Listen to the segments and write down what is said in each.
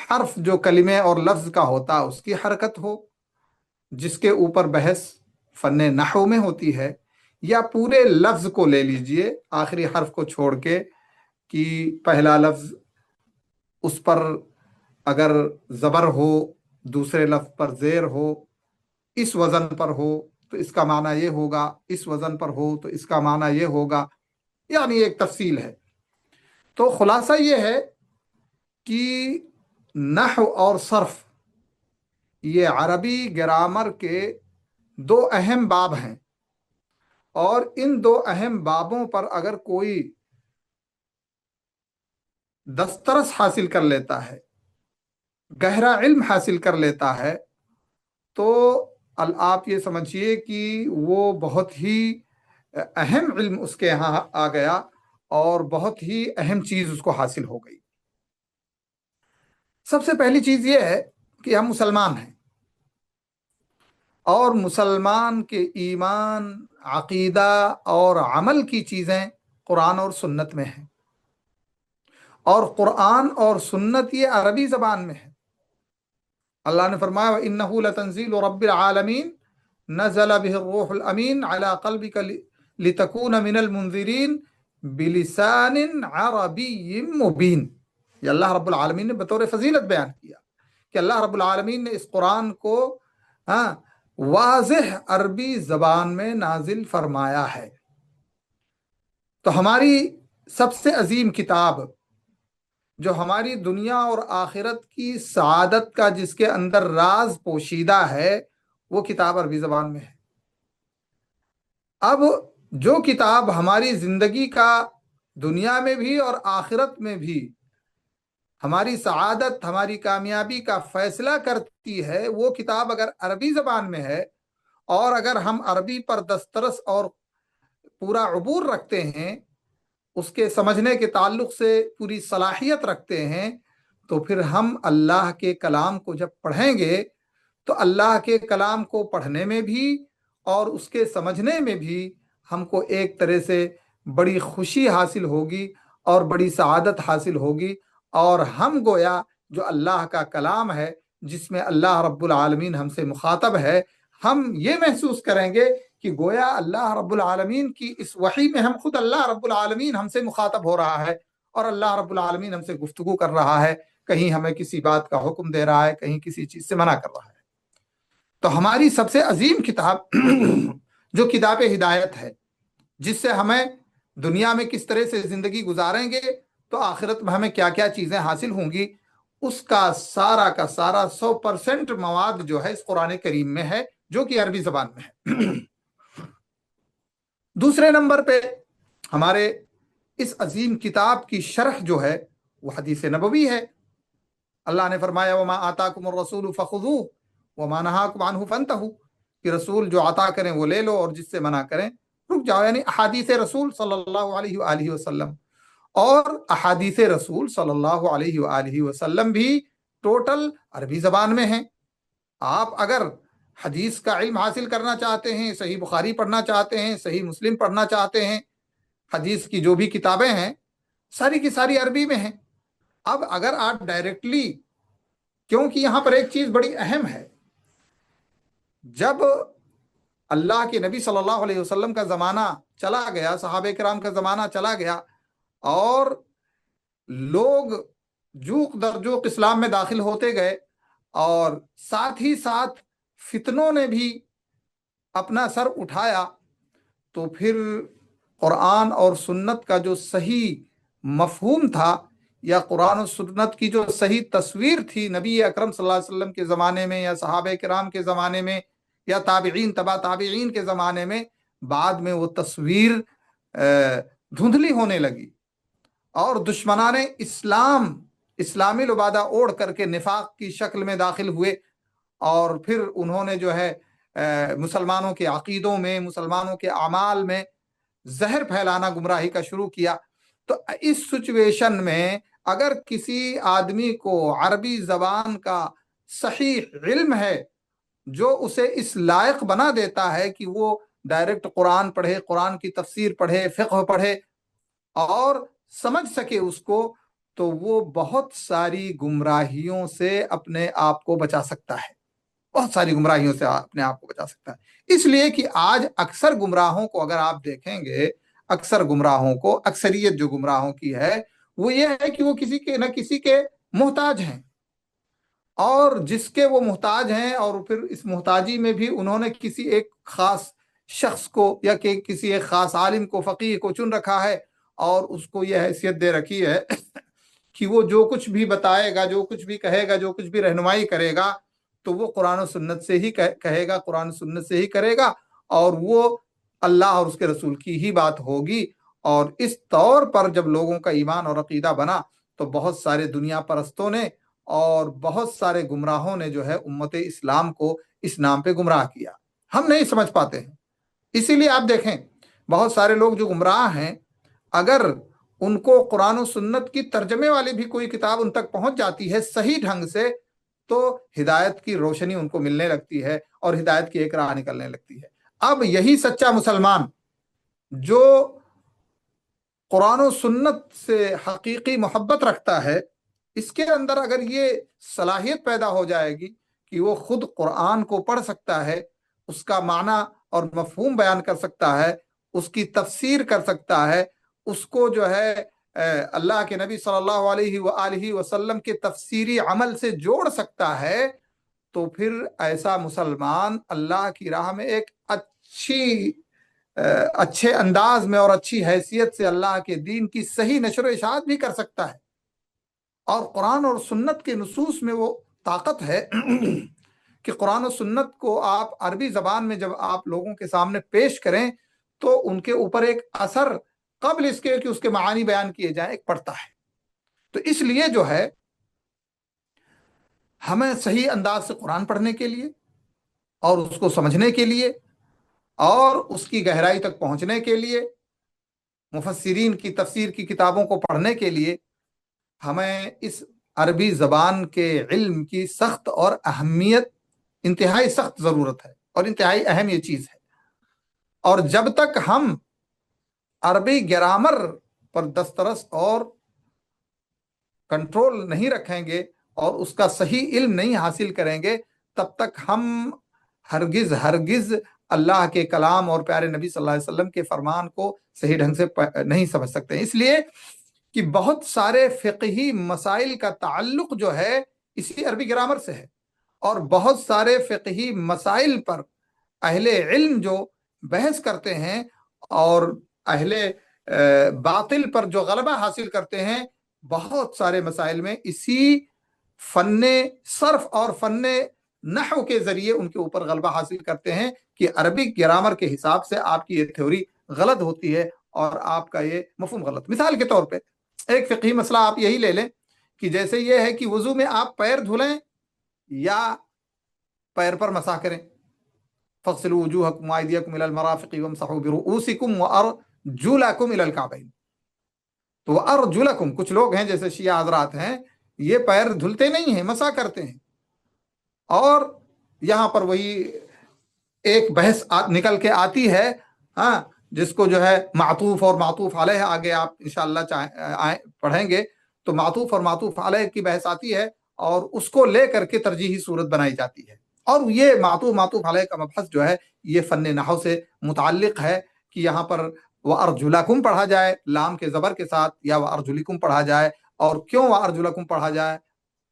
حرف جو کلمے اور لفظ کا ہوتا اس کی حرکت ہو، جس کے اوپر بحث فن نحو میں ہوتی ہے، یا پورے لفظ کو لے لیجئے آخری حرف کو چھوڑ کے، کہ پہلا لفظ اس پر اگر زبر ہو، دوسرے لفظ پر زیر ہو، اس وزن پر ہو تو اس کا معنی یہ ہوگا، اس وزن پر ہو تو اس کا معنی یہ ہوگا، یعنی ایک تفصیل ہے۔ تو خلاصہ یہ ہے کہ نحو اور صرف یہ عربی گرامر کے دو اہم باب ہیں، اور ان دو اہم بابوں پر اگر کوئی دسترس حاصل کر لیتا ہے، گہرا علم حاصل کر لیتا ہے، تو آپ یہ سمجھیے کہ وہ بہت ہی اہم علم اس کے یہاں آ گیا، اور بہت ہی اہم چیز اس کو حاصل ہو گئی۔ سب سے پہلی چیز یہ ہے کہ ہم مسلمان ہیں، اور مسلمان کے ایمان، عقیدہ اور عمل کی چیزیں قرآن اور سنت میں ہیں، اور قرآن اور سنت یہ عربی زبان میں ہے۔ اللہ نے فرمایا وَإِنَّهُ لَتَنزِيلُ رَبِّ الْعَالَمِينَ نَزَلَ بِهِ الرُّوحُ الْأَمِينُ عَلَى قَلْبِكَ لِتَكُونَ مِنَ الْمُنذِرِينَ بِلِسَانٍ عَرَبِيٍّ مُبِينٍ۔ یہ اللہ رب العالمین نے بطور فضیلت بیان کیا کہ اللہ رب العالمین نے اس قرآن کو واضح عربی زبان میں نازل فرمایا ہے۔ تو ہماری سب سے عظیم کتاب، جو ہماری دنیا اور آخرت کی سعادت کا جس کے اندر راز پوشیدہ ہے، وہ کتاب عربی زبان میں ہے۔ اب جو کتاب ہماری زندگی کا دنیا میں بھی اور آخرت میں بھی ہماری سعادت، ہماری کامیابی کا فیصلہ کرتی ہے، وہ کتاب اگر عربی زبان میں ہے، اور اگر ہم عربی پر دسترس اور پورا عبور رکھتے ہیں، اس کے سمجھنے کے تعلق سے پوری صلاحیت رکھتے ہیں، تو پھر ہم اللہ کے کلام کو جب پڑھیں گے تو اللہ کے کلام کو پڑھنے میں بھی اور اس کے سمجھنے میں بھی ہم کو ایک طرح سے بڑی خوشی حاصل ہوگی اور بڑی سعادت حاصل ہوگی، اور ہم گویا جو اللہ کا کلام ہے، جس میں اللہ رب العالمین ہم سے مخاطب ہے، ہم یہ محسوس کریں گے کہ گویا اللہ رب العالمین کی اس وحی میں ہم خود اللہ رب العالمین ہم سے مخاطب ہو رہا ہے، اور اللہ رب العالمین ہم سے گفتگو کر رہا ہے، کہیں ہمیں کسی بات کا حکم دے رہا ہے، کہیں کسی چیز سے منع کر رہا ہے۔ تو ہماری سب سے عظیم کتاب جو کتاب ہدایت ہے، جس سے ہمیں دنیا میں کس طرح سے زندگی گزاریں گے تو آخرت میں ہمیں کیا کیا چیزیں حاصل ہوں گی، اس کا سارا 100% مواد جو ہے اس قرآن کریم میں ہے، جو کہ عربی زبان میں ہے۔ دوسرے نمبر پہ ہمارے اس عظیم کتاب کی شرح جو ہے وہ حدیث نبوی ہے۔ اللہ نے فرمایا وَمَا آتَاكُمُ الرَّسُولُ فَخُذُوهُ وَمَا نَهَاكُمْ عَنْهُ فَانْتَهُوا، کہ رسول جو عطا کریں وہ لے لو، اور جس سے منع کریں رک جاؤ، یعنی احادیث رسول صلی اللہ علیہ وآلہ وسلم۔ اور احادیث رسول صلی اللہ علیہ وآلہ وسلم بھی ٹوٹل عربی زبان میں ہیں۔ آپ اگر حدیث کا علم حاصل کرنا چاہتے ہیں، صحیح بخاری پڑھنا چاہتے ہیں، صحیح مسلم پڑھنا چاہتے ہیں، حدیث کی جو بھی کتابیں ہیں ساری کی ساری عربی میں ہیں۔ اب اگر آپ ڈائریکٹلی، کیونکہ یہاں پر ایک چیز بڑی اہم ہے، جب اللہ کے نبی صلی اللہ علیہ وسلم کا زمانہ چلا گیا، صحابہ کرام کا زمانہ چلا گیا، اور لوگ جوق در جوق اسلام میں داخل ہوتے گئے، اور ساتھ ہی ساتھ فتنوں نے بھی اپنا سر اٹھایا، تو پھر قرآن اور سنت کا جو صحیح مفہوم تھا، یا قرآن و سنت کی جو صحیح تصویر تھی نبی اکرم صلی اللہ علیہ وسلم کے زمانے میں، یا صحابہ کرام کے زمانے میں، یا تابعین تبع تابعین کے زمانے میں، بعد میں وہ تصویر دھندلی ہونے لگی، اور دشمنان اسلامی لبادہ اوڑھ کر کے نفاق کی شکل میں داخل ہوئے، اور پھر انہوں نے جو ہے مسلمانوں کے عقیدوں میں، مسلمانوں کے اعمال میں زہر پھیلانا، گمراہی کا شروع کیا۔ تو اس سچویشن میں اگر کسی آدمی کو عربی زبان کا صحیح علم ہے، جو اسے اس لائق بنا دیتا ہے کہ وہ ڈائریکٹ قرآن پڑھے، قرآن کی تفسیر پڑھے، فقہ پڑھے، اور سمجھ سکے اس کو، تو وہ بہت ساری گمراہیوں سے اپنے آپ کو بچا سکتا ہے، بہت ساری گمراہیوں سے اپنے آپ کو بچا سکتا ہے۔ اس لیے کہ آج اکثر گمراہوں کو اگر آپ دیکھیں گے، اکثر گمراہوں کو، اکثریت جو گمراہوں کی ہے وہ یہ ہے کہ وہ کسی کے نہ کسی کے محتاج ہیں، اور جس کے وہ محتاج ہیں، اور پھر اس محتاجی میں بھی انہوں نے کسی ایک خاص شخص کو یا کہ کسی ایک خاص عالم کو، فقیہ کو چن رکھا ہے، اور اس کو یہ حیثیت دے رکھی ہے کہ وہ جو کچھ بھی بتائے گا، جو کچھ بھی کہے گا، جو کچھ بھی رہنمائی کرے گا، تو وہ قرآن و سنت سے ہی کہے گا، قرآن و سنت سے ہی کرے گا، اور وہ اللہ اور اس کے رسول کی ہی بات ہوگی۔ اور اس طور پر جب لوگوں کا ایمان اور عقیدہ بنا تو بہت سارے دنیا پرستوں نے اور بہت سارے گمراہوں نے جو ہے امت اسلام کو اس نام پہ گمراہ کیا۔ ہم نہیں سمجھ پاتے ہیں، اسی لیے آپ دیکھیں بہت سارے لوگ جو گمراہ ہیں، اگر ان کو قرآن و سنت کی ترجمے والی بھی کوئی کتاب ان تک پہنچ جاتی ہے صحیح ڈھنگ سے، تو ہدایت کی روشنی ان کو ملنے لگتی ہے اور ہدایت کی ایک راہ نکلنے لگتی ہے۔ اب یہی سچا مسلمان جو قرآن و سنت سے حقیقی محبت رکھتا ہے، اس کے اندر اگر یہ صلاحیت پیدا ہو جائے گی کہ وہ خود قرآن کو پڑھ سکتا ہے، اس کا معنی اور مفہوم بیان کر سکتا ہے، اس کی تفسیر کر سکتا ہے، اس کو جو ہے اللہ کے نبی صلی اللہ علیہ وآلہ وسلم کے تفسیری عمل سے جوڑ سکتا ہے، تو پھر ایسا مسلمان اللہ کی راہ میں ایک اچھے انداز میں اور اچھی حیثیت سے اللہ کے دین کی صحیح نشر و اشاعت بھی کر سکتا ہے۔ اور قرآن اور سنت کے نصوص میں وہ طاقت ہے کہ قرآن و سنت کو آپ عربی زبان میں جب آپ لوگوں کے سامنے پیش کریں تو ان کے اوپر ایک اثر قبل اس کے کہ اس کے معانی بیان کیے جائیں ایک پڑتا ہے۔ تو اس لیے جو ہے ہمیں صحیح انداز سے قرآن پڑھنے کے لیے اور اس کو سمجھنے کے لیے اور اس کی گہرائی تک پہنچنے کے لیے، مفسرین کی تفسیر کی کتابوں کو پڑھنے کے لیے، ہمیں اس عربی زبان کے علم کی سخت اور اہمیت، انتہائی سخت ضرورت ہے اور انتہائی اہم یہ چیز ہے۔ اور جب تک ہم عربی گرامر پر دسترس اور کنٹرول نہیں رکھیں گے اور اس کا صحیح علم نہیں حاصل کریں گے، تب تک ہم ہرگز اللہ کے کلام اور پیارے نبی صلی اللہ علیہ وسلم کے فرمان کو صحیح ڈھنگ سے نہیں سمجھ سکتے۔ اس لیے کہ بہت سارے فقہی مسائل کا تعلق جو ہے اسی عربی گرامر سے ہے، اور بہت سارے فقہی مسائل پر اہل علم جو بحث کرتے ہیں اور اہل باطل پر جو غلبہ حاصل کرتے ہیں، بہت سارے مسائل میں اسی فن صرف اور فن نحو کے ذریعے ان کے اوپر غلبہ حاصل کرتے ہیں کہ عربی گرامر کے حساب سے آپ کی یہ تھیوری غلط ہوتی ہے اور آپ کا یہ مفہوم غلط۔ مثال کے طور پہ ایک فقہی مسئلہ آپ یہی لے لیں کہ جیسے یہ ہے کہ وضو میں آپ پیر دھلیں یا پیر پر مسح کریں، فاغسلوا وجوہکم وایدیکم الی المرافق وامسحوا برؤوسکم وارجلکم الی الکعبین۔ تو ارجلکم، کچھ لوگ ہیں جیسے شیعہ حضرات ہیں، یہ پیر دھلتے نہیں ہیں، مسح کرتے ہیں، اور یہاں پر وہی ایک بحث نکل کے آتی ہے، ہاں، جس کو جو ہے معطوف اور معطوف علیہ، آگے آپ انشاءاللہ پڑھیں گے تو معطوف اور معطوف علیہ کی بحث آتی ہے، اور اس کو لے کر کے ترجیحی صورت بنائی جاتی ہے۔ اور یہ معطوف علیہ کا مبحث جو ہے یہ فن نحو سے متعلق ہے کہ یہاں پر وَأَرْجُلَكُمْ پڑھا جائے لام کے زبر کے ساتھ یا وَأَرْجُلِكُمْ پڑھا جائے، اور کیوں وَأَرْجُلَكُمْ پڑھا جائے،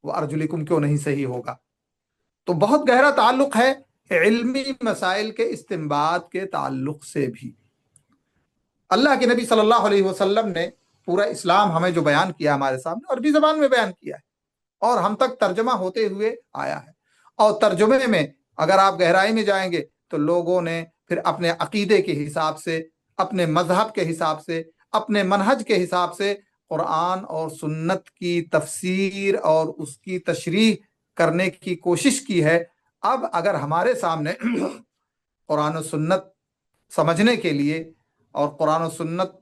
وَأَرْجُلِكُمْ کیوں نہیں صحیح ہوگا۔ تو بہت گہرا تعلق ہے علمی مسائل کے استنباط کے تعلق سے بھی۔ اللہ کے نبی صلی اللہ علیہ وسلم نے پورا اسلام ہمیں جو بیان کیا ہمارے سامنے عربی زبان میں بیان کیا ہے، اور ہم تک ترجمہ ہوتے ہوئے آیا ہے۔ اور ترجمے میں اگر آپ گہرائی میں جائیں گے تو لوگوں نے پھر اپنے عقیدے کے حساب سے، اپنے مذہب کے حساب سے، اپنے منہج کے حساب سے قرآن اور سنت کی تفسیر اور اس کی تشریح کرنے کی کوشش کی ہے۔ اب اگر ہمارے سامنے قرآن و سنت سمجھنے کے لیے اور قرآن و سنت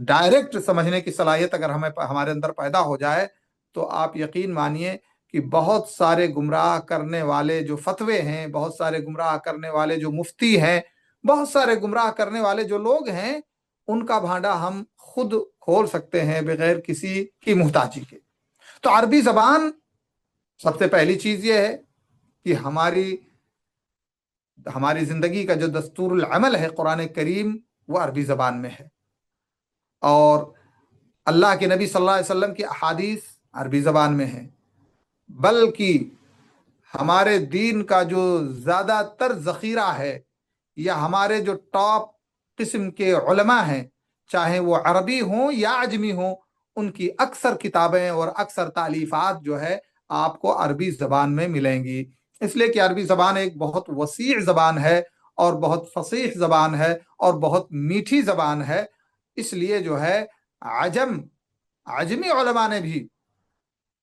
ڈائریکٹ سمجھنے کی صلاحیت اگر ہمارے اندر پیدا ہو جائے تو آپ یقین مانیے کہ بہت سارے گمراہ کرنے والے جو فتوے ہیں، بہت سارے گمراہ کرنے والے جو مفتی ہیں، بہت سارے گمراہ کرنے والے جو لوگ ہیں، ان کا بھانڈا ہم خود کھول سکتے ہیں بغیر کسی کی محتاجی کے۔ تو عربی زبان، سب سے پہلی چیز یہ ہے کہ ہماری زندگی کا جو دستور العمل ہے قرآن کریم، وہ عربی زبان میں ہے، اور اللہ کے نبی صلی اللہ علیہ وسلم کی احادیث عربی زبان میں ہیں، بلکہ ہمارے دین کا جو زیادہ تر ذخیرہ ہے، یا ہمارے جو ٹاپ قسم کے علماء ہیں، چاہے وہ عربی ہوں یا عجمی ہوں، ان کی اکثر کتابیں اور اکثر تالیفات جو ہے آپ کو عربی زبان میں ملیں گی، اس لیے کہ عربی زبان ایک بہت وسیع زبان ہے اور بہت فصیح زبان ہے اور بہت میٹھی زبان ہے۔ اس لیے جو ہے عجمی علماء نے بھی،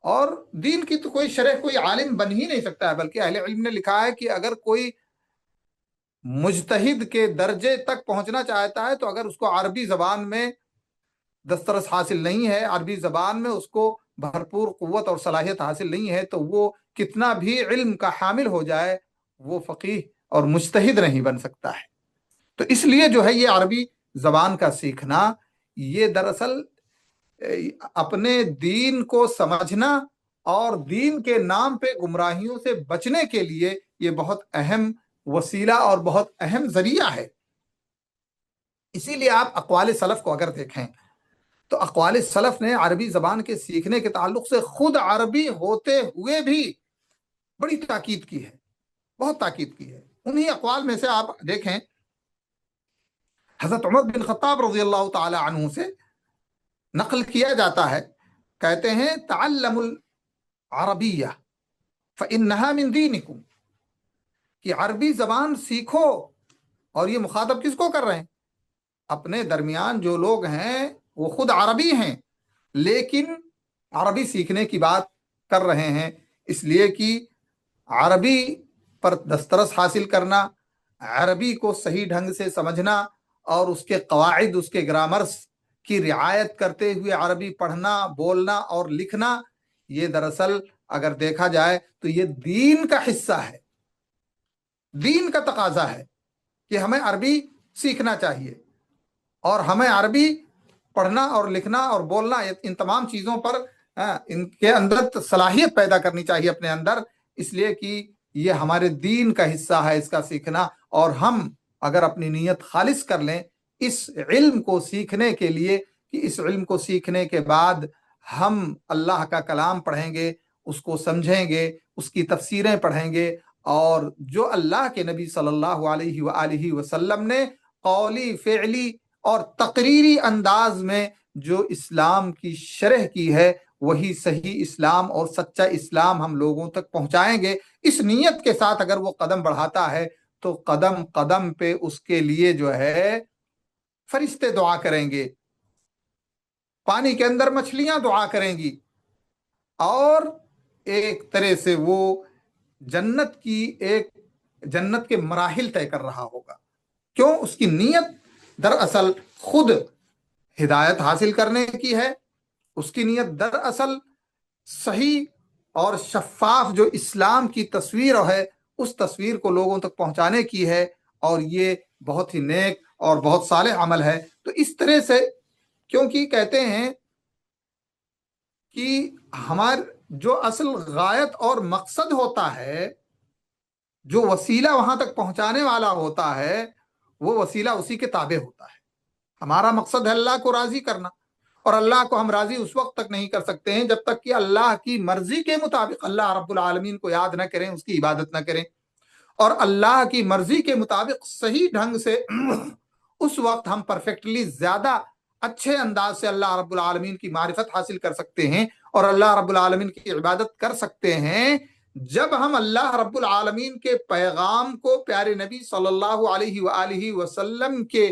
اور دین کی تو کوئی شرح کوئی عالم بن ہی نہیں سکتا ہے، بلکہ اہل علم نے لکھا ہے کہ اگر کوئی مجتہد کے درجے تک پہنچنا چاہتا ہے تو اگر اس کو عربی زبان میں دسترس حاصل نہیں ہے، عربی زبان میں اس کو بھرپور قوت اور صلاحیت حاصل نہیں ہے، تو وہ کتنا بھی علم کا حامل ہو جائے، وہ فقیہ اور مجتہد نہیں بن سکتا ہے۔ تو اس لیے جو ہے یہ عربی زبان کا سیکھنا، یہ دراصل اپنے دین کو سمجھنا اور دین کے نام پہ گمراہیوں سے بچنے کے لیے یہ بہت اہم وسیلہ اور بہت اہم ذریعہ ہے۔ اسی لیے آپ اقوال سلف کو اگر دیکھیں تو اقوال سلف نے عربی زبان کے سیکھنے کے تعلق سے خود عربی ہوتے ہوئے بھی بڑی تاکید کی ہے، بہت تاکید کی ہے۔ انہی اقوال میں سے آپ دیکھیں، حضرت عمر بن خطاب رضی اللہ تعالی عنہ سے نقل کیا جاتا ہے، کہتے ہیں تعلموا العربیہ فإنہا من دینکم، کہ عربی زبان سیکھو، اور یہ مخاطب کس کو کر رہے ہیں؟ اپنے درمیان جو لوگ ہیں وہ خود عربی ہیں لیکن عربی سیکھنے کی بات کر رہے ہیں، اس لیے کہ عربی پر دسترس حاصل کرنا، عربی کو صحیح ڈھنگ سے سمجھنا اور اس کے قواعد، اس کے گرامرز کی رعایت کرتے ہوئے عربی پڑھنا، بولنا اور لکھنا، یہ دراصل اگر دیکھا جائے تو یہ دین کا حصہ ہے، دین کا تقاضا ہے کہ ہمیں عربی سیکھنا چاہیے، اور ہمیں عربی پڑھنا اور لکھنا اور بولنا، ان تمام چیزوں پر ان کے اندر صلاحیت پیدا کرنی چاہیے اپنے اندر، اس لیے کہ یہ ہمارے دین کا حصہ ہے اس کا سیکھنا، اور ہم اگر اپنی نیت خالص کر لیں اس علم کو سیکھنے کے لیے، کہ اس علم کو سیکھنے کے بعد ہم اللہ کا کلام پڑھیں گے، اس کو سمجھیں گے، اس کی تفسیریں پڑھیں گے، اور جو اللہ کے نبی صلی اللہ علیہ وآلہ وسلم نے قولی، فعلی اور تقریری انداز میں جو اسلام کی شرح کی ہے، وہی صحیح اسلام اور سچا اسلام ہم لوگوں تک پہنچائیں گے۔ اس نیت کے ساتھ اگر وہ قدم بڑھاتا ہے تو قدم قدم پہ اس کے لیے جو ہے فرشتے دعا کریں گے، پانی کے اندر مچھلیاں دعا کریں گی، اور ایک طرح سے وہ جنت کے مراحل طے کر رہا ہوگا۔ کیوں؟ اس کی نیت دراصل خود ہدایت حاصل کرنے کی ہے، اس کی نیت دراصل صحیح اور شفاف جو اسلام کی تصویر ہے اس تصویر کو لوگوں تک پہنچانے کی ہے، اور یہ بہت ہی نیک اور بہت صالح عمل ہے۔ تو اس طرح سے، کیونکہ کہتے ہیں کہ ہمارا جو اصل غایت اور مقصد ہوتا ہے، جو وسیلہ وہاں تک پہنچانے والا ہوتا ہے، وہ وسیلہ اسی کے تابع ہوتا ہے۔ ہمارا مقصد ہے اللہ کو راضی کرنا، اور اللہ کو ہم راضی اس وقت تک نہیں کر سکتے ہیں جب تک کہ اللہ کی مرضی کے مطابق اللہ رب العالمین کو یاد نہ کریں، اس کی عبادت نہ کریں، اور اللہ کی مرضی کے مطابق صحیح ڈھنگ سے اس وقت ہم پرفیکٹلی زیادہ اچھے انداز سے اللہ رب العالمین کی معرفت حاصل کر سکتے ہیں اور اللہ رب العالمین کی عبادت کر سکتے ہیں، جب ہم اللہ رب العالمین کے پیغام کو پیارے نبی صلی اللہ علیہ وآلہ وسلم کے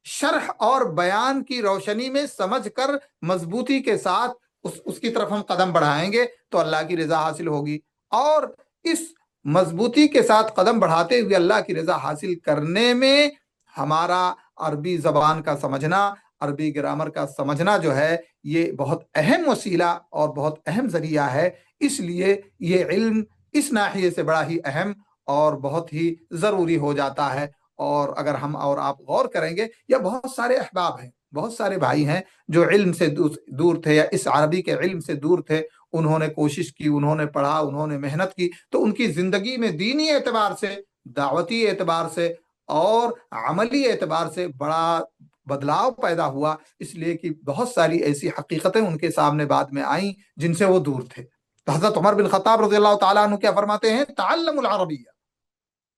شرح اور بیان کی روشنی میں سمجھ کر مضبوطی کے ساتھ اس کی طرف ہم قدم بڑھائیں گے تو اللہ کی رضا حاصل ہوگی، اور اس مضبوطی کے ساتھ قدم بڑھاتے ہوئے اللہ کی رضا حاصل کرنے میں ہمارا عربی زبان کا سمجھنا، عربی گرامر کا سمجھنا جو ہے یہ بہت اہم وسیلہ اور بہت اہم ذریعہ ہے۔ اس لیے یہ علم اس ناحیے سے بڑا ہی اہم اور بہت ہی ضروری ہو جاتا ہے۔ اور اگر ہم اور آپ غور کریں گے، یا بہت سارے احباب ہیں بہت سارے بھائی ہیں جو علم سے دور تھے یا اس عربی کے علم سے دور تھے، انہوں نے کوشش کی، انہوں نے پڑھا، انہوں نے محنت کی، تو ان کی زندگی میں دینی اعتبار سے، دعوتی اعتبار سے اور عملی اعتبار سے بڑا بدلاؤ پیدا ہوا، اس لیے کہ بہت ساری ایسی حقیقتیں ان کے سامنے بعد میں آئیں جن سے وہ دور تھے۔ تو حضرت عمر بن خطاب رضی اللہ تعالیٰ عنہ کیا فرماتے ہیں؟ تعلم العربیہ،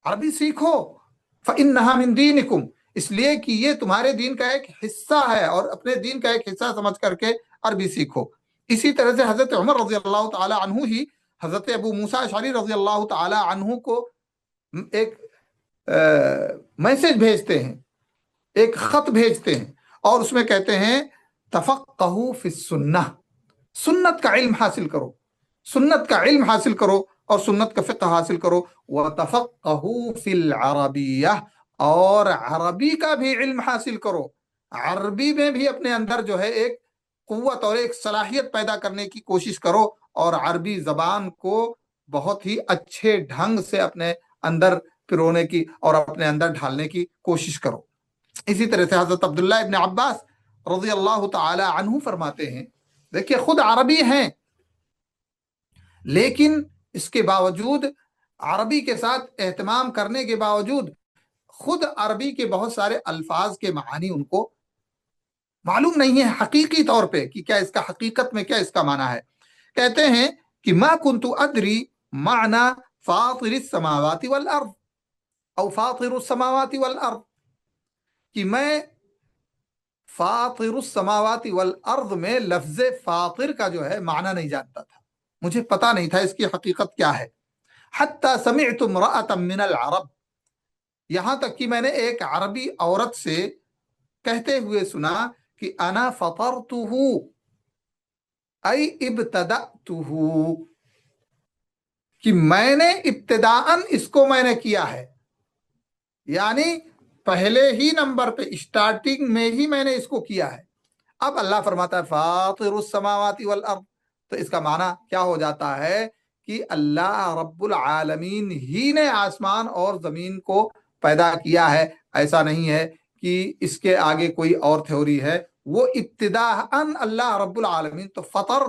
عربی سیکھو، فإنها من دینکم، اس لیے کہ یہ تمہارے دین کا ایک حصہ ہے، اور اپنے دین کا ایک حصہ سمجھ کر کے عربی سیکھو۔ اسی طرح سے حضرت عمر رضی اللہ تعالی عنہ ہی حضرت ابو موسیٰ اشعری رضی اللہ تعالی عنہ کو ایک میسج بھیجتے ہیں، ایک خط بھیجتے ہیں، اور اس میں کہتے ہیں تفقہوا فی السنہ، سنت کا علم حاصل کرو، سنت کا علم حاصل کرو اور سنت کا فقہ حاصل کرو، وَتَفَقَّهُوا فِي الْعَرَبِيَّةِ، اور عربی کا بھی علم حاصل کرو، عربی میں بھی اپنے اندر جو ہے ایک قوت اور ایک صلاحیت پیدا کرنے کی کوشش کرو، اور عربی زبان کو بہت ہی اچھے ڈھنگ سے اپنے اندر پرونے کی اور اپنے اندر ڈھالنے کی کوشش کرو۔ اسی طرح سے حضرت عبداللہ ابن عباس رضی اللہ تعالی عنہ فرماتے ہیں، دیکھیے خود عربی ہیں لیکن اس کے باوجود، عربی کے ساتھ اہتمام کرنے کے باوجود، خود عربی کے بہت سارے الفاظ کے معانی ان کو معلوم نہیں ہے حقیقی طور پہ کہ کیا اس کا حقیقت میں کیا اس کا معنی ہے۔ کہتے ہیں کہ ما کنت ادری معنی فاطر السماوات والارض او فاطر السماوات والارض، کہ میں فاطر السماوات والارض میں لفظ فاطر کا جو ہے معنی نہیں جانتا تھا، مجھے پتا نہیں تھا اس کی حقیقت کیا ہے۔ حتی سمعت امرأة من العرب، یہاں تک کہ میں نے ایک عربی عورت سے کہتے ہوئے سنا کہ انا فطرتہ ای ابتدأتہ، کہ میں نے ابتداءً اس کو میں نے کیا ہے، یعنی پہلے ہی نمبر پہ، اسٹارٹنگ میں ہی میں نے اس کو کیا ہے۔ اب اللہ فرماتا ہے فاطر السماوات والارض، تو اس کا معنی کیا ہو جاتا ہے کہ اللہ رب العالمین ہی نے آسمان اور زمین کو پیدا کیا ہے، ایسا نہیں ہے کہ اس کے آگے کوئی اور تھیوری ہے، وہ ابتداءً اللہ رب العالمین۔ تو فطر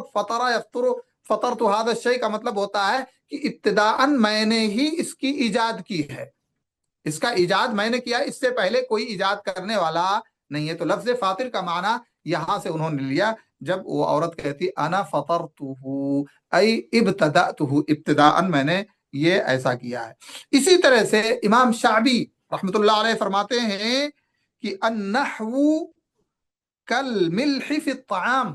یفطر، فطر تو هذا الشیء کا مطلب ہوتا ہے کہ ابتداءً میں نے ہی اس کی ایجاد کی ہے، اس کا ایجاد میں نے کیا، اس سے پہلے کوئی ایجاد کرنے والا نہیں ہے۔ تو لفظ فاطر کا معنی یہاں سے انہوں نے لیا، جب وہ عورت کہتی انا فطرتہ ای ابتدأتہ، ابتداءً میں نے یہ ایسا کیا ہے۔ اسی طرح سے امام شعبی رحمۃ اللہ علیہ فرماتے ہیں کہ النحو کالملح فی الطعام،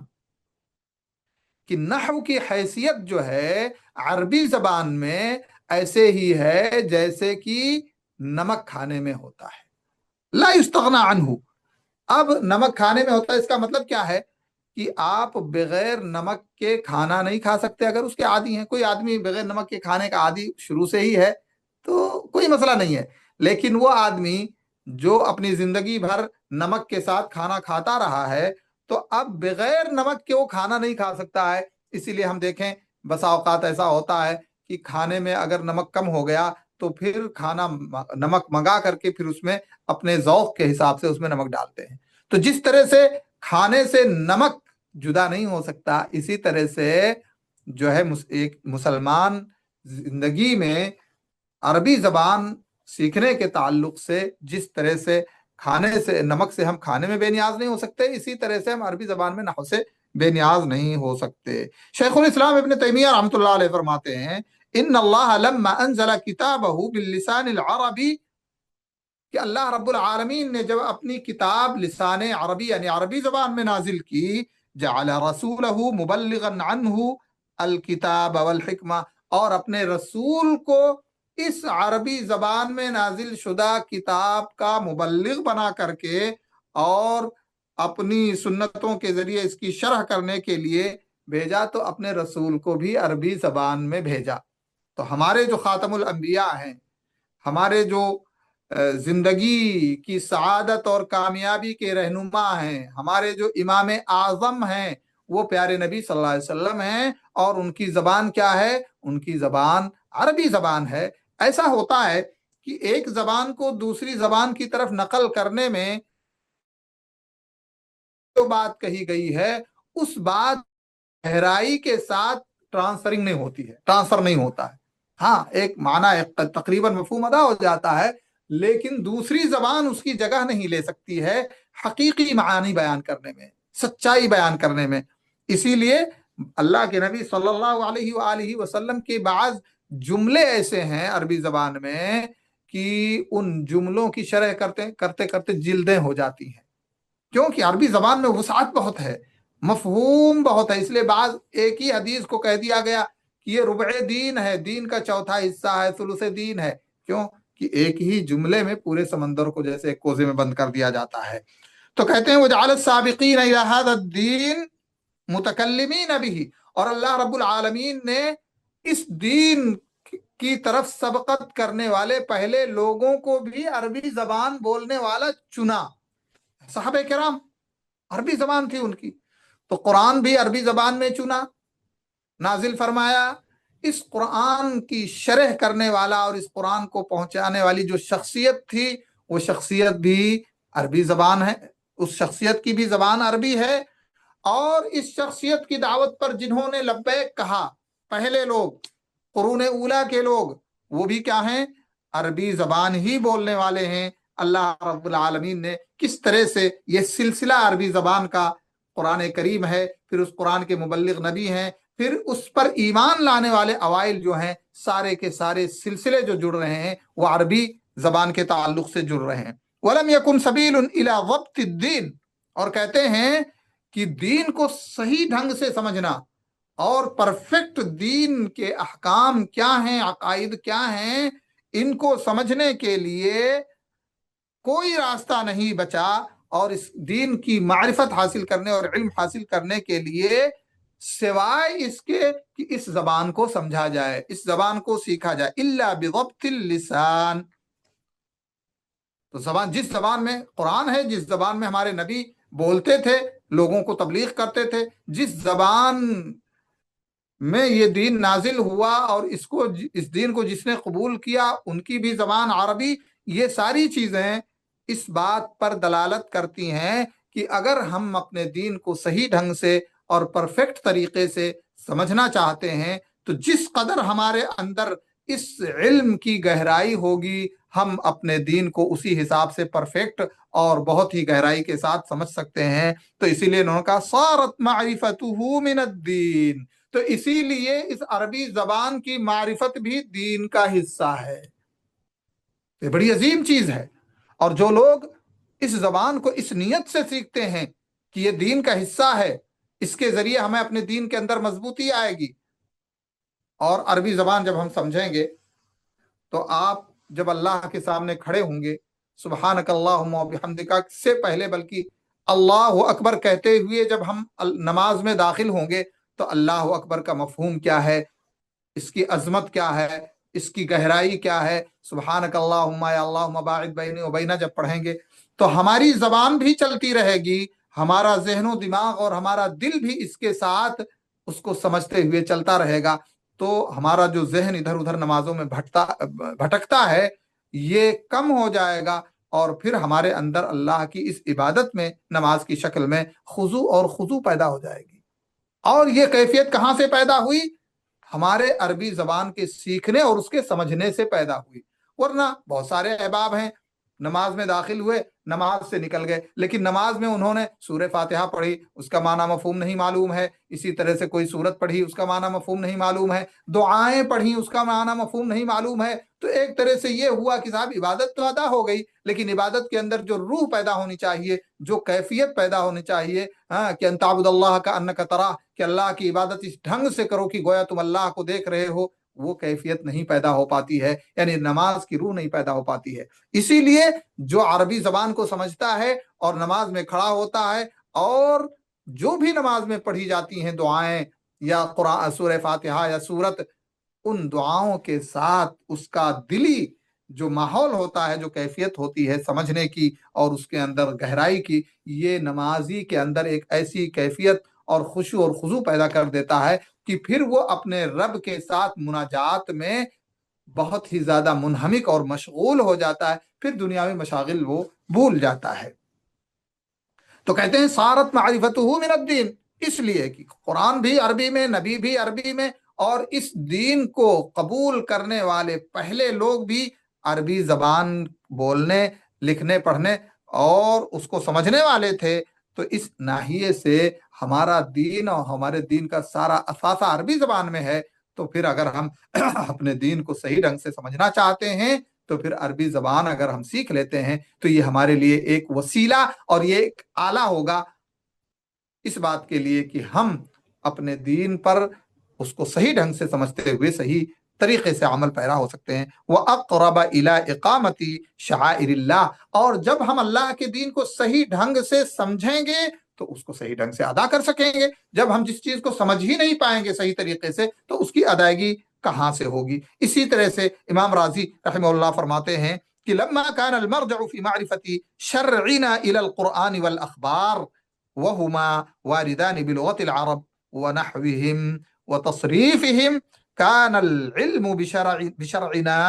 کہ نحو کی حیثیت جو ہے عربی زبان میں ایسے ہی ہے جیسے کہ نمک کھانے میں ہوتا ہے، لا یستغنی عنہ۔ اب نمک کھانے میں ہوتا ہے، اس کا مطلب کیا ہے کہ آپ بغیر نمک کے کھانا نہیں کھا سکتے اگر اس کے عادی ہیں۔ کوئی آدمی بغیر نمک کے کھانے کا عادی شروع سے ہی ہے تو کوئی مسئلہ نہیں ہے، لیکن وہ آدمی جو اپنی زندگی بھر نمک کے ساتھ کھانا کھاتا رہا ہے تو اب بغیر نمک کے وہ کھانا نہیں کھا سکتا ہے۔ اسی لیے ہم دیکھیں بسا اوقات ایسا ہوتا ہے کہ کھانے میں اگر نمک کم ہو گیا تو پھر کھانا نمک منگا کر کے پھر اس میں اپنے ذوق کے حساب سے اس میں نمک ڈالتے ہیں۔ تو جس طرح سے کھانے سے نمک جدا نہیں ہو سکتا، اسی طرح سے جو ہے ایک مسلمان زندگی میں عربی زبان سیکھنے کے تعلق سے جس طرح سے کھانے سے، نمک سے ہم کھانے میں بے نیاز نہیں ہو سکتے، اسی طرح سے ہم عربی زبان میں نحو سے بے نیاز نہیں ہو سکتے۔ شیخ الاسلام ابن تیمیہ رحمۃ اللہ علیہ فرماتے ہیں ان اللہ لما انزل کتابہ باللسان العربی، کہ اللہ رب العالمین نے جب اپنی کتاب لسان عربی یعنی عربی زبان میں نازل کی، جعل رسولہ مبلغا عنہ الکتاب والحکمہ، اور اپنے رسول کو اس عربی زبان میں نازل شدہ کتاب کا مبلغ بنا کر کے اور اپنی سنتوں کے ذریعے اس کی شرح کرنے کے لیے بھیجا، تو اپنے رسول کو بھی عربی زبان میں بھیجا۔ تو ہمارے جو خاتم الانبیاء ہیں، ہمارے جو زندگی کی سعادت اور کامیابی کے رہنما ہیں، ہمارے جو امام اعظم ہیں، وہ پیارے نبی صلی اللہ علیہ وسلم ہیں، اور ان کی زبان کیا ہے؟ ان کی زبان عربی زبان ہے۔ ایسا ہوتا ہے کہ ایک زبان کو دوسری زبان کی طرف نقل کرنے میں جو بات کہی گئی ہے اس بات گہرائی کے ساتھ ٹرانسفرنگ نہیں ہوتی ہے، ٹرانسفر نہیں ہوتا ہے. ہاں ایک معنی تقریباً مفہوم ادا ہو جاتا ہے، لیکن دوسری زبان اس کی جگہ نہیں لے سکتی ہے حقیقی معانی بیان کرنے میں، سچائی بیان کرنے میں. اسی لیے اللہ کے نبی صلی اللہ علیہ وآلہ وسلم کے بعض جملے ایسے ہیں عربی زبان میں کہ ان جملوں کی شرح کرتے کرتے کرتے جلدیں ہو جاتی ہیں، کیونکہ عربی زبان میں وسعت بہت ہے، مفہوم بہت ہے. اس لیے بعض ایک ہی حدیث کو کہہ دیا گیا کہ یہ ربع دین ہے، دین کا چوتھا حصہ ہے، ثلث دین ہے. کیوں کہ ایک ہی جملے میں پورے سمندر کو جیسے ایک کوزے میں بند کر دیا جاتا ہے. تو کہتے ہیں وجعل السابقین الی ھذا الدین متکلمین بہ، اور اللہ رب العالمین نے اس دین کی طرف سبقت کرنے والے پہلے لوگوں کو بھی عربی زبان بولنے والا چنا. صحابہ کرام عربی زبان تھی ان کی، تو قرآن بھی عربی زبان میں چنا، نازل فرمایا. اس قرآن کی شرح کرنے والا اور اس قرآن کو پہنچانے والی جو شخصیت تھی وہ شخصیت بھی عربی زبان ہے، اس شخصیت کی بھی زبان عربی ہے. اور اس شخصیت کی دعوت پر جنہوں نے لبیک کہا پہلے لوگ، قرون اولا کے لوگ، وہ بھی کیا ہیں؟ عربی زبان ہی بولنے والے ہیں. اللہ رب العالمین نے کس طرح سے یہ سلسلہ عربی زبان کا قرآن کریم ہے، پھر اس قرآن کے مبلغ نبی ہیں، پھر اس پر ایمان لانے والے اوائل جو ہیں، سارے کے سارے سلسلے جو جڑ رہے ہیں وہ عربی زبان کے تعلق سے جڑ رہے ہیں. وَلَمْ يَكُنْ سَبِيلٌ إِلَى ضَبْطِ الدِّينِ، اور کہتے ہیں کہ دین کو صحیح ڈھنگ سے سمجھنا اور پرفیکٹ دین کے احکام کیا ہیں، عقائد کیا ہیں، ان کو سمجھنے کے لیے کوئی راستہ نہیں بچا. اور اس دین کی معرفت حاصل کرنے اور علم حاصل کرنے کے لیے سوائے اس کے کہ اس زبان کو سمجھا جائے، اس زبان کو سیکھا جائے. الا بضبط اللسان، تو زبان جس زبان میں قرآن ہے، جس زبان میں ہمارے نبی بولتے تھے، لوگوں کو تبلیغ کرتے تھے، جس زبان میں یہ دین نازل ہوا اور اس دین کو جس نے قبول کیا ان کی بھی زبان عربی، یہ ساری چیزیں اس بات پر دلالت کرتی ہیں کہ اگر ہم اپنے دین کو صحیح ڈھنگ سے اور پرفیکٹ طریقے سے سمجھنا چاہتے ہیں تو جس قدر ہمارے اندر اس علم کی گہرائی ہوگی ہم اپنے دین کو اسی حساب سے پرفیکٹ اور بہت ہی گہرائی کے ساتھ سمجھ سکتے ہیں. تو اسی لیے انہوں نے کہا صارت معرفتہ من الدین، تو اسی لیے اس عربی زبان کی معرفت بھی دین کا حصہ ہے. یہ بڑی عظیم چیز ہے، اور جو لوگ اس زبان کو اس نیت سے سیکھتے ہیں کہ یہ دین کا حصہ ہے، اس کے ذریعے ہمیں اپنے دین کے اندر مضبوطی آئے گی. اور عربی زبان جب ہم سمجھیں گے تو آپ جب اللہ کے سامنے کھڑے ہوں گے سبحانک اللہم و بحمدک سے پہلے بلکہ اللہ اکبر کہتے ہوئے جب ہم نماز میں داخل ہوں گے تو اللہ اکبر کا مفہوم کیا ہے، اس کی عظمت کیا ہے، اس کی گہرائی کیا ہے، سبحانک اللہم یا اللہم باعد بینی و بینہ جب پڑھیں گے تو ہماری زبان بھی چلتی رہے گی، ہمارا ذہن و دماغ اور ہمارا دل بھی اس کے ساتھ اس کو سمجھتے ہوئے چلتا رہے گا. تو ہمارا جو ذہن ادھر ادھر نمازوں میں بھٹکتا ہے یہ کم ہو جائے گا، اور پھر ہمارے اندر اللہ کی اس عبادت میں نماز کی شکل میں خضوع پیدا ہو جائے گی. اور یہ کیفیت کہاں سے پیدا ہوئی؟ ہمارے عربی زبان کے سیکھنے اور اس کے سمجھنے سے پیدا ہوئی. ورنہ بہت سارے احباب ہیں نماز میں داخل ہوئے، نماز سے نکل گئے، لیکن نماز میں انہوں نے سورہ فاتحہ پڑھی، اس کا معنی مفہوم نہیں معلوم ہے، اسی طرح سے کوئی سورت پڑھی، اس کا معنی مفہوم نہیں معلوم ہے، دعائیں پڑھی، اس کا معنی مفہوم نہیں معلوم ہے. تو ایک طرح سے یہ ہوا کہ صاحب عبادت تو ادا ہو گئی، لیکن عبادت کے اندر جو روح پیدا ہونی چاہیے، جو کیفیت پیدا ہونی چاہیے، کہ ان تعبد اللہ کانک تراہ، کہ اللہ کی عبادت اس ڈھنگ سے کرو کہ گویا تم اللہ کو دیکھ رہے ہو، وہ کیفیت نہیں پیدا ہو پاتی ہے، یعنی نماز کی روح نہیں پیدا ہو پاتی ہے. اسی لیے جو عربی زبان کو سمجھتا ہے اور نماز میں کھڑا ہوتا ہے اور جو بھی نماز میں پڑھی جاتی ہیں دعائیں یا قرآن سورہ فاتحہ یا سورت، ان دعاؤں کے ساتھ اس کا دلی جو ماحول ہوتا ہے، جو کیفیت ہوتی ہے سمجھنے کی اور اس کے اندر گہرائی کی، یہ نمازی کے اندر ایک ایسی کیفیت اور خشوع اور خضوع پیدا کر دیتا ہے کہ پھر وہ اپنے رب کے ساتھ مناجات میں بہت ہی زیادہ منہمک اور مشغول ہو جاتا ہے، پھر دنیاوی مشاغل وہ بھول جاتا ہے. تو کہتے ہیں سارت معرفتہ من الدین، اس لیے کہ قرآن بھی عربی میں، نبی بھی عربی میں، اور اس دین کو قبول کرنے والے پہلے لوگ بھی عربی زبان بولنے، لکھنے، پڑھنے اور اس کو سمجھنے والے تھے۔ تو اس ناحیے سے ہمارا دین اور ہمارے دین کا سارا اثاثہ عربی زبان میں ہے۔ تو پھر اگر ہم اپنے دین کو صحیح ڈھنگ سے سمجھنا چاہتے ہیں تو پھر عربی زبان اگر ہم سیکھ لیتے ہیں تو یہ ہمارے لیے ایک وسیلہ اور یہ ایک آلہ ہوگا اس بات کے لیے کہ ہم اپنے دین پر اس کو صحیح ڈھنگ سے سمجھتے ہوئے صحیح طریقے سے عمل پیرا ہو سکتے ہیں۔ وَأَقْرَبَ إِلَىٰ إِقَامَةِ شَعَائِرِ اللَّهِ، اور جب ہم اللہ کے دین کو صحیح ڈھنگ سے سمجھیں گے تو اس کو صحیح ڈھنگ سے ادا کر سکیں گے۔ جب ہم جس چیز کو سمجھ ہی نہیں پائیں گے صحیح طریقے سے تو اس کی ادائیگی کہاں سے ہوگی؟ اسی طرح سے امام راضی رحمہ اللہ فرماتے ہیں کہ لما كان المرجع في معرفة شرعنا إلى القرآن والأخبار وهما واردان بلغة العرب ونحوهم وتصريفهم كان العلم بشرعنا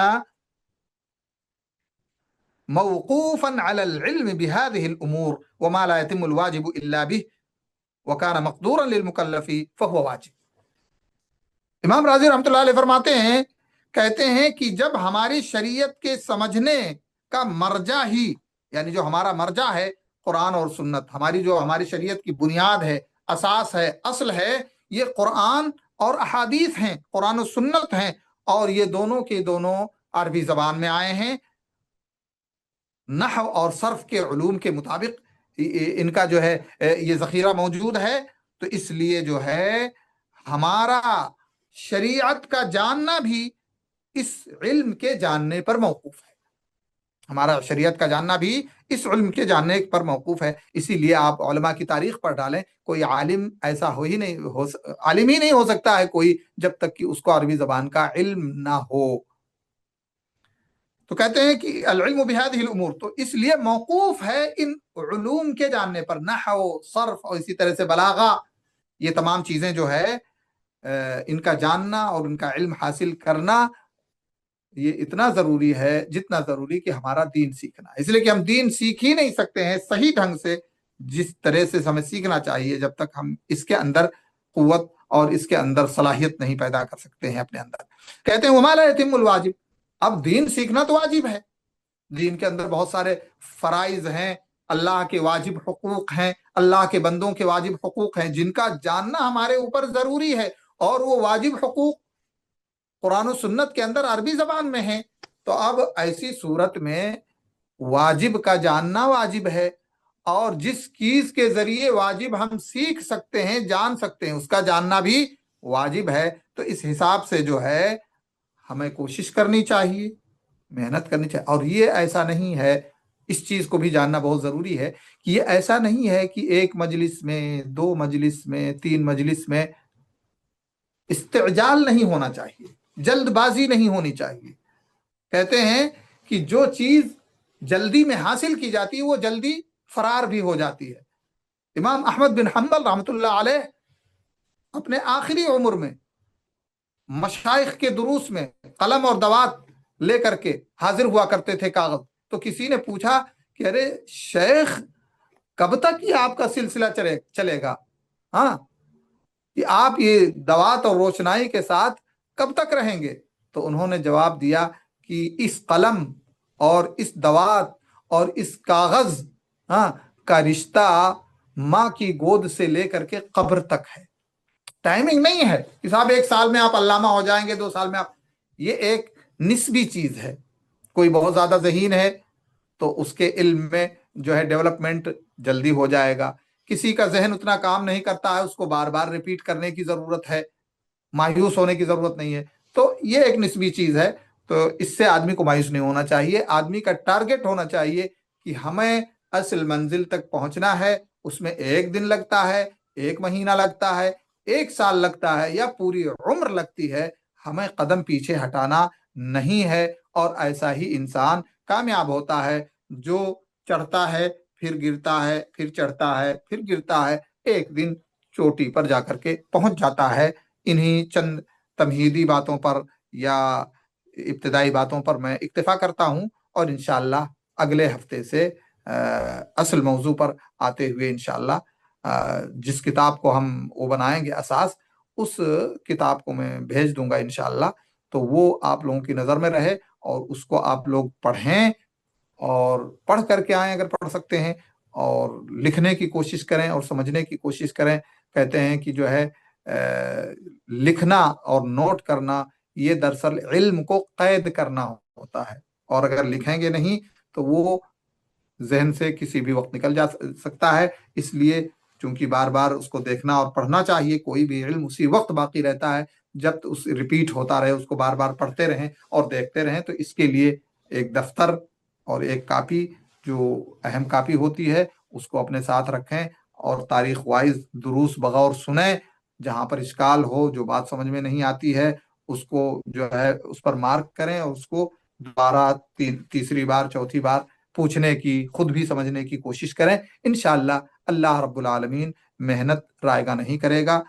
موقوفا على العلم بهذه الأمور وما لا يتم الواجب إلا به وكان مقدورا للمكلف فهو واجب۔ امام راضی رحمۃ اللہ علیہ فرماتے ہیں، کہتے ہیں کہ جب ہماری شریعت کے سمجھنے کا مرجع ہی، یعنی جو ہمارا مرجع ہے قرآن اور سنت، ہماری شریعت کی بنیاد ہے، اساس ہے، اصل ہے، یہ قرآن اور احادیث ہیں، قرآن و سنت ہیں، اور یہ دونوں کے دونوں عربی زبان میں آئے ہیں، نحو اور صرف کے علوم کے مطابق ان کا جو ہے یہ ذخیرہ موجود ہے۔ تو اس لیے جو ہے ہمارا شریعت کا جاننا بھی اس علم کے جاننے پر موقوف ہے، ہمارا شریعت کا جاننا بھی اس علم کے جاننے پر موقوف ہے۔ اسی لیے آپ علماء کی تاریخ پڑھ ڈالیں، کوئی عالم ایسا عالم ہی نہیں ہو سکتا ہے کوئی جب تک کہ اس کو عربی زبان کا علم نہ ہو۔ تو کہتے ہیں کہ العلم بهذه الامور، تو اس لیے موقوف ہے ان علوم کے جاننے پر، نحو، صرف اور اسی طرح سے بلاغہ، یہ تمام چیزیں جو ہے ان کا جاننا اور ان کا علم حاصل کرنا یہ اتنا ضروری ہے جتنا ضروری کہ ہمارا دین سیکھنا ہے۔ اس لیے کہ ہم دین سیکھ ہی نہیں سکتے ہیں صحیح ڈھنگ سے، جس طرح سے ہمیں سیکھنا چاہیے، جب تک ہم اس کے اندر قوت اور اس کے اندر صلاحیت نہیں پیدا کر سکتے ہیں اپنے اندر۔ کہتے ہیں وما لا يتم الواجب، اب دین سیکھنا تو واجب ہے، دین کے اندر بہت سارے فرائض ہیں، اللہ کے واجب حقوق ہیں، اللہ کے بندوں کے واجب حقوق ہیں جن کا جاننا ہمارے اوپر ضروری ہے، اور وہ واجب حقوق قرآن و سنت کے اندر عربی زبان میں ہیں۔ تو اب ایسی صورت میں واجب کا جاننا واجب ہے، اور جس چیز کے ذریعے واجب ہم سیکھ سکتے ہیں، جان سکتے ہیں، اس کا جاننا بھی واجب ہے۔ تو اس حساب سے جو ہے ہمیں کوشش کرنی چاہیے، محنت کرنی چاہیے، اور یہ ایسا نہیں ہے، اس چیز کو بھی جاننا بہت ضروری ہے کہ یہ ایسا نہیں ہے کہ ایک مجلس میں، دو مجلس میں، تین مجلس میں استعجال نہیں ہونا چاہیے، جلد بازی نہیں ہونی چاہیے۔ کہتے ہیں کہ جو چیز جلدی میں حاصل کی جاتی ہے وہ جلدی فرار بھی ہو جاتی ہے۔ امام احمد بن حنبل رحمۃ اللہ علیہ اپنے آخری عمر میں مشائخ کے دروس میں قلم اور دوات لے کر کے حاضر ہوا کرتے تھے، کاغذ۔ تو کسی نے پوچھا کہ ارے شیخ، کب تک یہ آپ کا سلسلہ چلے گا؟ ہاں، کہ آپ یہ دوات اور روشنائی کے ساتھ کب تک رہیں گے؟ تو انہوں نے جواب دیا کہ اس قلم اور اس دوات اور اس کاغذ کا رشتہ ماں کی گود سے لے کر کے قبر تک ہے۔ ٹائمنگ نہیں ہے کہ صاحب ایک سال میں آپ علامہ ہو جائیں گے، 2 سال میں آپ، یہ ایک نسبی چیز ہے۔ کوئی بہت زیادہ ذہین ہے تو اس کے علم میں جو ہے ڈیولپمنٹ جلدی ہو جائے گا، کسی کا ذہن اتنا کام نہیں کرتا ہے، اس کو بار بار ریپیٹ کرنے کی ضرورت ہے، مایوس ہونے کی ضرورت نہیں ہے۔ تو یہ ایک نسبی چیز ہے، تو اس سے آدمی کو مایوس نہیں ہونا چاہیے۔ آدمی کا ٹارگٹ ہونا چاہیے کہ ہمیں اصل منزل تک پہنچنا ہے، اس میں 1 دن لگتا ہے، 1 مہینہ لگتا ہے، 1 سال لگتا ہے، یا پوری عمر لگتی ہے، ہمیں قدم پیچھے ہٹانا نہیں ہے۔ اور ایسا ہی انسان کامیاب ہوتا ہے جو چڑھتا ہے، پھر گرتا ہے، پھر چڑھتا ہے، پھر گرتا ہے، ایک دن چوٹی پر جا کر کے پہنچ جاتا ہے۔ انہی چند تمہیدی باتوں پر یا ابتدائی باتوں پر میں اکتفا کرتا ہوں، اور انشاءاللہ اگلے ہفتے سے اصل موضوع پر آتے ہوئے انشاءاللہ جس کتاب کو ہم وہ بنائیں گے اساس، اس کتاب کو میں بھیج دوں گا انشاءاللہ، تو وہ آپ لوگوں کی نظر میں رہے اور اس کو آپ لوگ پڑھیں اور پڑھ کر کے آئیں اگر پڑھ سکتے ہیں، اور لکھنے کی کوشش کریں اور سمجھنے کی کوشش کریں۔ کہتے ہیں کہ جو ہے لکھنا اور نوٹ کرنا یہ دراصل علم کو قید کرنا ہوتا ہے، اور اگر لکھیں گے نہیں تو وہ ذہن سے کسی بھی وقت نکل جا سکتا ہے۔ اس لیے چونکہ بار بار اس کو دیکھنا اور پڑھنا چاہیے، کوئی بھی علم اسی وقت باقی رہتا ہے جب اس ریپیٹ ہوتا رہے، اس کو بار بار پڑھتے رہیں اور دیکھتے رہیں۔ تو اس کے لیے ایک دفتر اور ایک کاپی جو اہم کاپی ہوتی ہے اس کو اپنے ساتھ رکھیں، اور تاریخ وائز دروس بغور سنیں، جہاں پر اشکال ہو، جو بات سمجھ میں نہیں آتی ہے اس کو جو ہے اس پر مارک کریں، اور اس کو دوبارہ تیسری بار چوتھی بار پوچھنے کی، خود بھی سمجھنے کی کوشش کریں۔ انشاءاللہ اللہ رب العالمین محنت رائگاں نہیں کرے گا،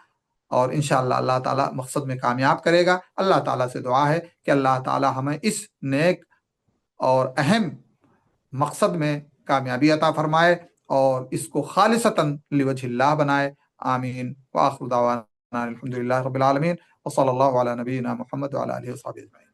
اور انشاءاللہ اللہ تعالیٰ مقصد میں کامیاب کرے گا۔ اللہ تعالیٰ سے دعا ہے کہ اللہ تعالیٰ ہمیں اس نیک اور اہم مقصد میں کامیابی عطا فرمائے، اور اس کو خالصتاً لوجہ اللہ بنائے۔ آمین وآخر دعوانا الحمدللہ رب العالمین، وصلی اللہ علی نبینا محمد وعلی آلہ وصحبہ اجمعین۔